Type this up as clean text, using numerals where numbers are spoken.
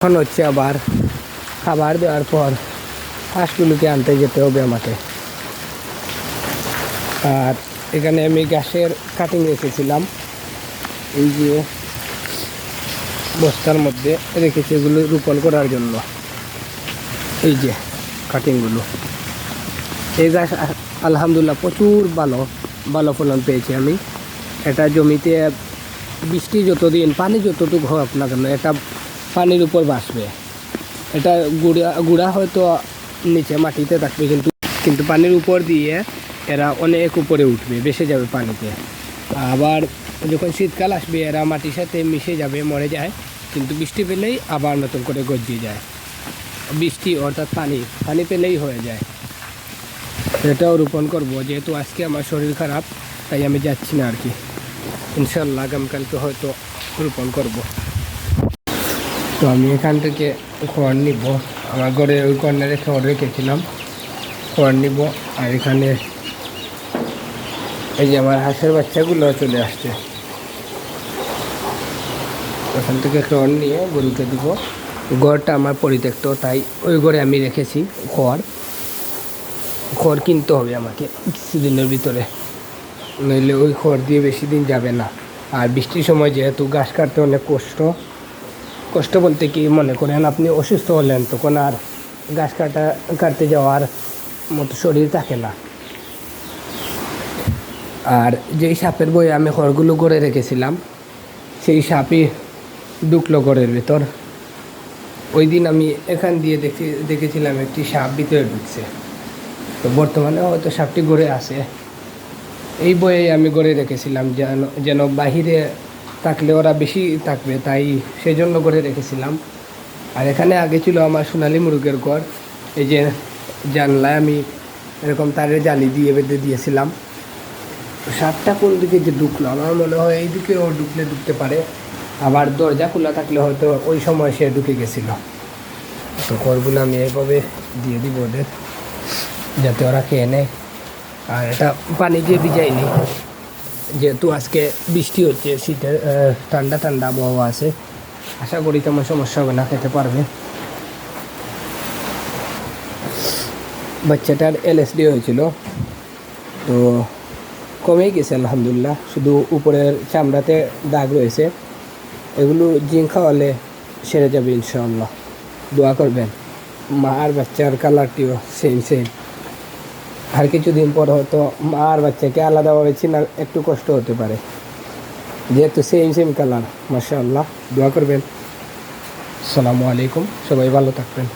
এখন হচ্ছে আবার খাবার দেওয়ার পর হাঁসগুলোকে আনতে যেতে হবে আমাকে। আর এখানে আমি ঘাসের কাটিং রেখেছিলাম, এই যে বস্তার মধ্যে রেখেছি এগুলো রোপণ করার জন্য। এই যে কাটিংগুলো, এই গাছ আলহামদুলিল্লাহ প্রচুর ভালো ভালো ফলন পেয়েছি আমি। এটা জমিতে বৃষ্টি যতদিন পানি যতটুকু হোক না কেন এটা পানির উপর বাসবে। এটা গুড়া হয়তো নিচে মাটিতে থাকবে, কিন্তু পানির উপর দিয়ে এরা অনেক উপরে উঠবে, ভেসে যাবে পানিতে। আবার যখন শীতকাল আসবে এরা মাটির সাথে মিশে যাবে, মরে যায়, কিন্তু বৃষ্টি পেলেই আবার নতুন করে গজিয়ে যায়। বৃষ্টি অর্থাৎ পানি পেলেই হয়ে যায়। এটাও রোপণ করবো, যেহেতু আজকে আমার শরীর খারাপ তাই আমি যাচ্ছি না আর কি। ইনশাল্লাহ আগামীকালকে হয়তো রোপণ করব। তো আমি এখান থেকে খড় নিব, আমার ঘরে ওই কর্নারে খড় রেখেছিলাম, খড় নিব। আর এখানে এই যে আমার হাঁসের বাচ্চাগুলো চলে আসছে, ওখান থেকে খড় নিয়ে গরুকে দিব। ঘরটা আমার পরিত্যক্ত, তাই ওই ঘরে আমি রেখেছি খড় কিনতে হবে আমাকে কিছুদিনের ভিতরে, নইলে ওই খড় দিয়ে বেশি দিন যাবে না। আর বৃষ্টির সময় যেহেতু ঘাস কাটতে অনেক কষ্ট বলতে কি মনে করেন, আপনি অসুস্থ হলেন তখন আর ঘাস কাটতে যাওয়ার মতো শরীর থাকে না। আর যেই সাপের বই আমি খড়গুলো করে রেখেছিলাম সেই সাপই ঢুকলো ঘরের ভেতর। ওই দিন আমি এখান দিয়ে দেখেছিলাম একটি সাপ ভিতরে ঢুকছে। তো বর্তমানে হয়তো সাপটি ঘরে আছে। এই বইয়ে আমি গড়ে রেখেছিলাম যেন বাহিরে থাকলে ওরা বেশি থাকবে, তাই সেই জন্য গড়ে রেখেছিলাম। আর এখানে আগে ছিল আমার সোনালী মুরগের ঘর, এই যে জানলায় আমি এরকম তারের জালি দিয়ে বেঁধে দিয়েছিলাম। সাপটা কোন দিকে যে ঢুকলো, আমার মনে হয় এই দিকে ও ঢুকতে পারে, আবার দরজা খোলা থাকলে হয়তো ওই সময় সে ঢুকে গেছিলো। তো ঘরগুলো আমি এইভাবে দিয়ে দিব ওদের, যাতে ওরা খেয়ে নেয়। আর এটা পানি দিয়ে ভিজাইনি, যেহেতু আজকে বৃষ্টি হচ্ছে, শীতের ঠান্ডা আবহাওয়া আছে, আশা করি তেমন সমস্যা হবে না, খেতে পারবে। বাচ্চাটার LSD হয়েছিল, তো কমেই গেছে আলহামদুলিল্লাহ, শুধু উপরের চামড়াতে দাগ রয়েছে। এগুলো জিঙ্ক খাওয়ালে সেরে যাবে ইনশাআল্লাহ। দোয়া করবেন। মা আর বাচ্চার কালারটিও সেম। আর কিছুদিন পর হয়তো মা আর বাচ্চাকে আলাদাভাবে চেনার একটু কষ্ট হতে পারে, যেহেতু সেম কালার। মাশাআল্লাহ, দোয়া করবেন। আসসালামু আলাইকুম, সবাই ভালো থাকবেন।